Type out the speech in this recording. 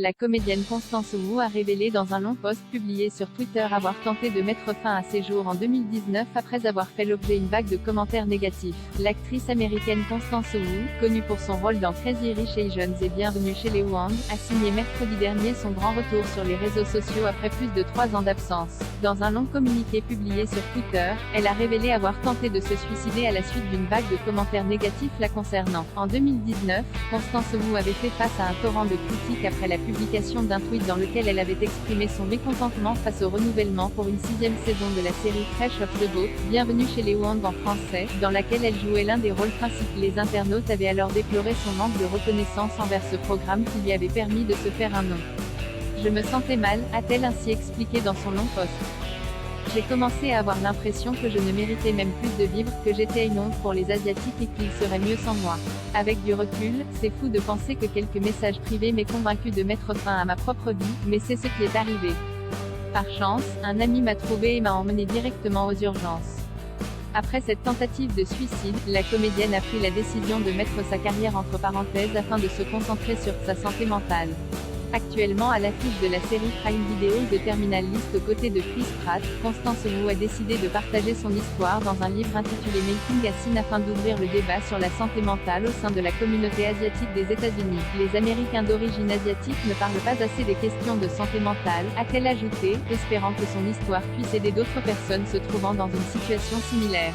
La comédienne Constance Wu a révélé dans un long post publié sur Twitter avoir tenté de mettre fin à ses jours en 2019 après avoir fait l'objet d'une vague de commentaires négatifs. L'actrice américaine Constance Wu, connue pour son rôle dans Crazy Rich Asians et Bienvenue chez les Wang, a signé mercredi dernier son grand retour sur les réseaux sociaux après plus de 3 ans d'absence. Dans un long communiqué publié sur Twitter, elle a révélé avoir tenté de se suicider à la suite d'une vague de commentaires négatifs la concernant. En 2019, Constance Wu avait fait face à un torrent de critiques après la publication d'un tweet dans lequel elle avait exprimé son mécontentement face au renouvellement pour une 6e saison de la série Fresh Off the Boat, Bienvenue chez les Wang en français, dans laquelle elle jouait l'un des rôles principaux. Les internautes avaient alors déploré son manque de reconnaissance envers ce programme qui lui avait permis de se faire un nom. Je me sentais mal, a-t-elle ainsi expliqué dans son long post. J'ai commencé à avoir l'impression que je ne méritais même plus de vivre, que j'étais une honte pour les Asiatiques et qu'ils seraient mieux sans moi. Avec du recul, c'est fou de penser que quelques messages privés m'aient convaincu de mettre fin à ma propre vie, mais c'est ce qui est arrivé. Par chance, un ami m'a trouvé et m'a emmené directement aux urgences. Après cette tentative de suicide, la comédienne a pris la décision de mettre sa carrière entre parenthèses afin de se concentrer sur sa santé mentale. Actuellement à l'affiche de la série Prime Video de Terminal List aux côtés de Chris Pratt, Constance Wu a décidé de partager son histoire dans un livre intitulé Making a Scene afin d'ouvrir le débat sur la santé mentale au sein de la communauté asiatique des États-Unis. Les Américains d'origine asiatique ne parlent pas assez des questions de santé mentale, a-t-elle ajouté, espérant que son histoire puisse aider d'autres personnes se trouvant dans une situation similaire.